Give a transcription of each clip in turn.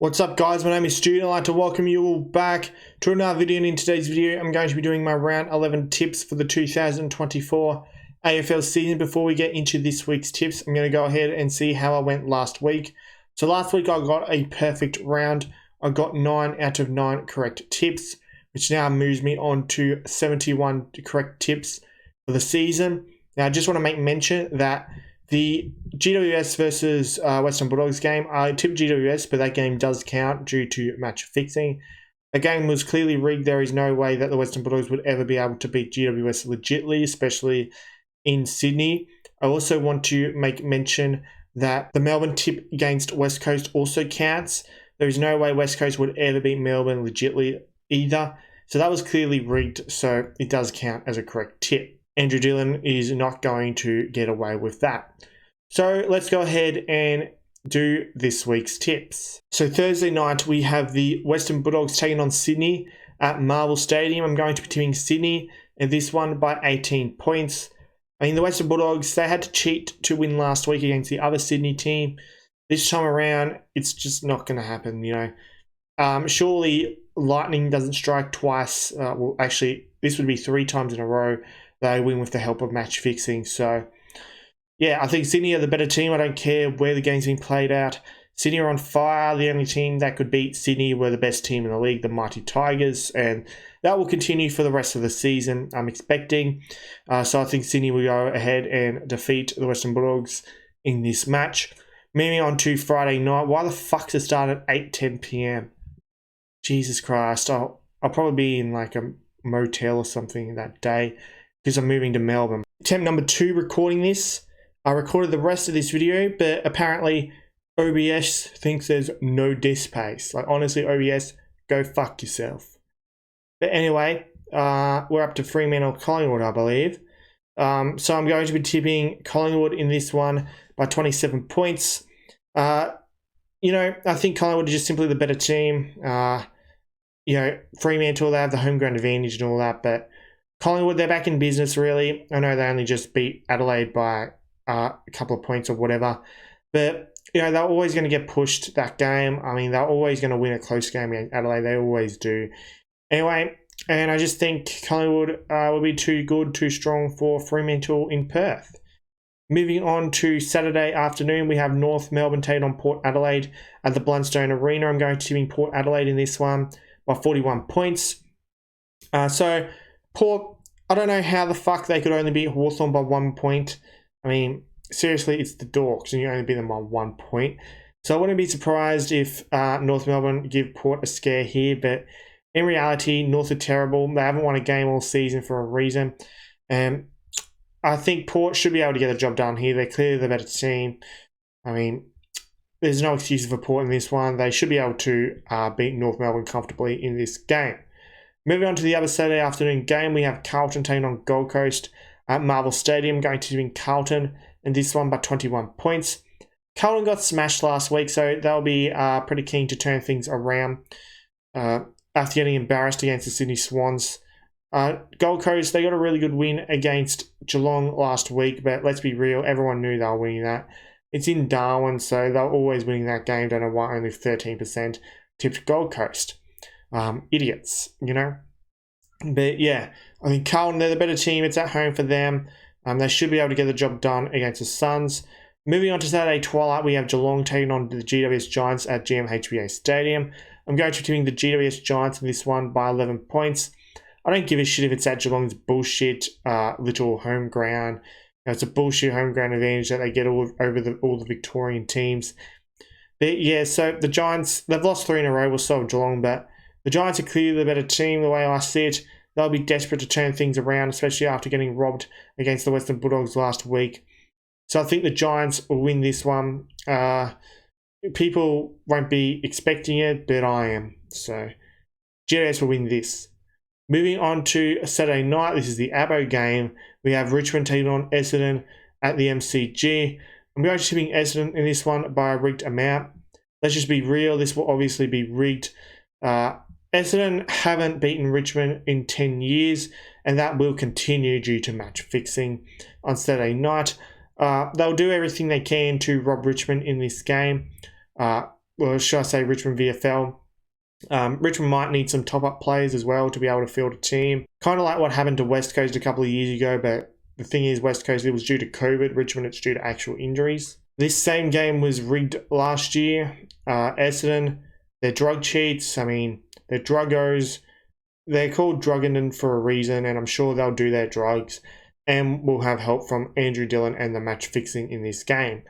What's up guys, my name is Stoody. I'd like to welcome you all back to another video, and in today's video I'm going to be doing my round 11 tips for the 2024 AFL season. Before we get into this week's tips, I'm going to go ahead and see how I went last week. So last week I got a perfect round. I got 9 out of 9 correct tips, which now moves me on to 71 correct tips for the season. Now I just want to make mention that the GWS versus Western Bulldogs game, I tipped GWS, but that game does count due to match fixing. The game was clearly rigged. There is no way that the Western Bulldogs would ever be able to beat GWS legitly, especially in Sydney. I also want to make mention that the Melbourne tip against West Coast also counts. There is no way West Coast would ever beat Melbourne legitly either. So that was clearly rigged, so it does count as a correct tip. Andrew Dillon is not going to get away with that. So let's go ahead and do this week's tips. So Thursday night we have the Western Bulldogs taking on Sydney at Marvel Stadium. I'm going to be tipping Sydney and this one by 18 points. I mean, the Western Bulldogs, they had to cheat to win last week against the other Sydney team. This time around, it's just not going to happen, you know. Surely lightning doesn't strike twice. Well, actually, this would be 3 times in a row they win with the help of match fixing. So, yeah, I think Sydney are the better team. I don't care where the game's been played out. Sydney are on fire. The only team that could beat Sydney were the best team in the league, the Mighty Tigers, and that will continue for the rest of the season, I'm expecting. So I think Sydney will go ahead and defeat the Western Bulldogs in this match. Moving on to Friday night. Why the fuck to start at 8:10 p.m? Jesus Christ. I'll probably be in like a motel or something that day because I'm moving to Melbourne. Attempt number 2 recording this. I recorded the rest of this video, but apparently OBS thinks there's no disk space. Like, honestly, OBS, go fuck yourself. But anyway, we're up to Fremantle Collingwood, I believe. So I'm going to be tipping Collingwood in this one by 27 points. You know, I think Collingwood is just simply the better team. You know, Fremantle, they have the home ground advantage and all that, but Collingwood, they're back in business, really. I know they only just beat Adelaide by a couple of points or whatever, but you know, they're always going to get pushed that game. I mean, they're always going to win a close game against Adelaide. They always do. Anyway, and I just think Collingwood will be too good, too strong for Fremantle in Perth. Moving on to Saturday afternoon, we have North Melbourne taking on Port Adelaide at the Blundstone Arena. I'm going to tipping Port Adelaide in this one by 41 points. So Port, I don't know how the fuck they could only beat Hawthorn by 1 point. I mean, seriously, it's the Dorks and you only beat them by 1 point. So I wouldn't be surprised if North Melbourne give Port a scare here, but in reality, North are terrible. They haven't won a game all season for a reason. And I think Port should be able to get the job done here. They're clearly the better team. I mean, there's no excuse for Port in this one. They should be able to beat North Melbourne comfortably in this game. Moving on to the other Saturday afternoon game, we have Carlton taking on Gold Coast at Marvel Stadium, going to win Carlton and this one by 21 points. Carlton got smashed last week, so they'll be pretty keen to turn things around after getting embarrassed against the Sydney Swans. Gold Coast, they got a really good win against Geelong last week, but let's be real, everyone knew they were winning that. It's in Darwin, so they're always winning that game. Don't know why only 13% tipped Gold Coast. Idiots, you know. But yeah, I think Carlton, they're the better team. It's at home for them. They should be able to get the job done against the Suns. Moving on to Saturday twilight, we have Geelong taking on the GWS Giants at GMHBA Stadium. I'm going to be tipping the GWS Giants in this one by 11 points. I don't give a shit if it's at Geelong's bullshit little home ground. You know, it's a bullshit home ground advantage that they get all the Victorian teams. But yeah, so the Giants, they've lost 3 in a row. We'll solve Geelong, but the Giants are clearly the better team the way I see it. They'll be desperate to turn things around, especially after getting robbed against the Western Bulldogs last week. So I think the Giants will win this one. People won't be expecting it, but I am. So GWS will win this. Moving on to Saturday night, this is the Abo game. We have Richmond taking on Essendon at the MCG. I'm going to tipping Essendon in this one by a rigged amount. Let's just be real, this will obviously be rigged. Essendon haven't beaten Richmond in 10 years, and that will continue due to match fixing on Saturday night. They'll do everything they can to rob Richmond in this game. well, should I say Richmond VFL. Richmond might need some top-up players as well to be able to field a team. Kind of like what happened to West Coast a couple of years ago, but the thing is, West Coast, it was due to COVID. Richmond, it's due to actual injuries. This same game was rigged last year. Essendon, they're drug cheats. I mean, they're druggos. They're called Druggenden for a reason, and I'm sure they'll do their drugs. And we'll have help from Andrew Dillon and the match fixing in this game.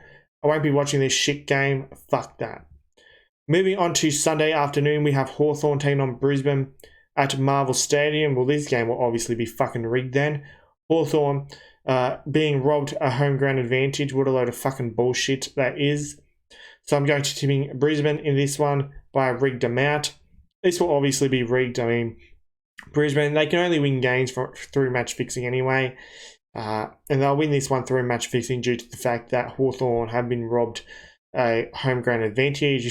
I won't be watching this shit game. Fuck that. Moving on to Sunday afternoon, we have Hawthorn taking on Brisbane at Marvel Stadium. Well, this game will obviously be fucking rigged then. Hawthorn being robbed a home ground advantage. What a load of fucking bullshit that is. So I'm going to tipping Brisbane in this one by a rigged amount. This will obviously be rigged. I mean, Brisbane, they can only win games through match fixing anyway. And they'll win this one through match fixing due to the fact that Hawthorn have been robbed a home ground advantage.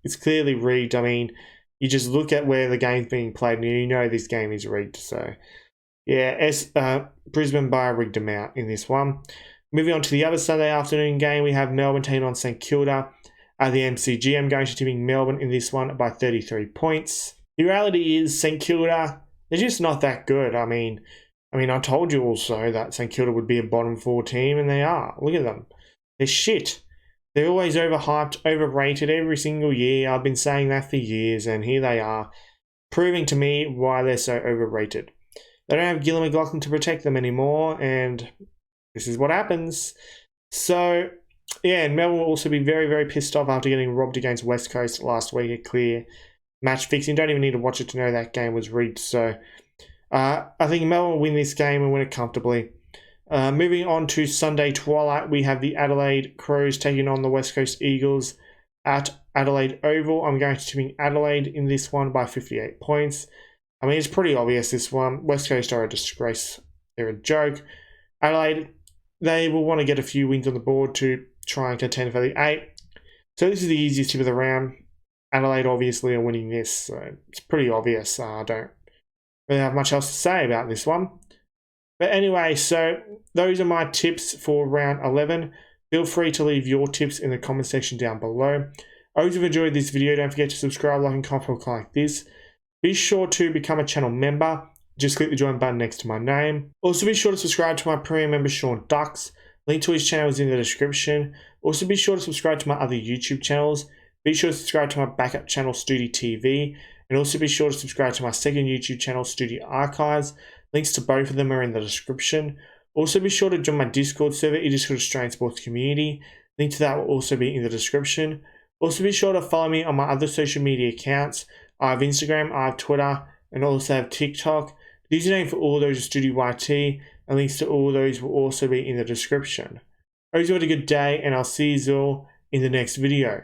It's clearly rigged. I mean, you just look at where the game's being played and you know this game is rigged. So, yeah, Brisbane by a rigged amount in this one. Moving on to the other Sunday afternoon game, we have Melbourne taking on St Kilda at the MCG. I'm going to tipping Melbourne in this one by 33 points. The reality is St Kilda, they're just not that good. I mean, I told you also that St Kilda would be a bottom 4 team, and they are. Look at them. They're shit. They're always overhyped, overrated every single year. I've been saying that for years, and here they are, proving to me why they're so overrated. They don't have Gillon McLaughlin to protect them anymore, and this is what happens. So, yeah, and Melbourne will also be very, very pissed off after getting robbed against West Coast last week. A clear match fixing. Don't even need to watch it to know that game was rigged. So, I think Melbourne will win this game and win it comfortably. Moving on to Sunday twilight, we have the Adelaide Crows taking on the West Coast Eagles at Adelaide Oval. I'm going to tipping Adelaide in this one by 58 points. I mean, it's pretty obvious this one. West Coast are a disgrace. They're a joke. Adelaide, they will want to get a few wins on the board to try and contend for the 8. So this is the easiest tip of the round. Adelaide obviously are winning this, so it's pretty obvious. I don't really have much else to say about this one. But anyway, so those are my tips for round 11. Feel free to leave your tips in the comment section down below. I hope you've enjoyed this video. Don't forget to subscribe, like, and comment like this. Be sure to become a channel member. Just click the join button next to my name. Also be sure to subscribe to my premium member Sean Ducks. Link to his channel is in the description. Also be sure to subscribe to my other YouTube channels. Be sure to subscribe to my backup channel Stoody TV. And also be sure to subscribe to my second YouTube channel Stoody Archives. Links to both of them are in the description. Also be sure to join my Discord server. It is for the Australian sports community. Link to that will also be in the description. Also be sure to follow me on my other social media accounts. I have Instagram, I have Twitter, and also have TikTok. The username for all those is StoodyYT, and links to all those will also be in the description. I hope you had a good day, and I'll see you all in the next video.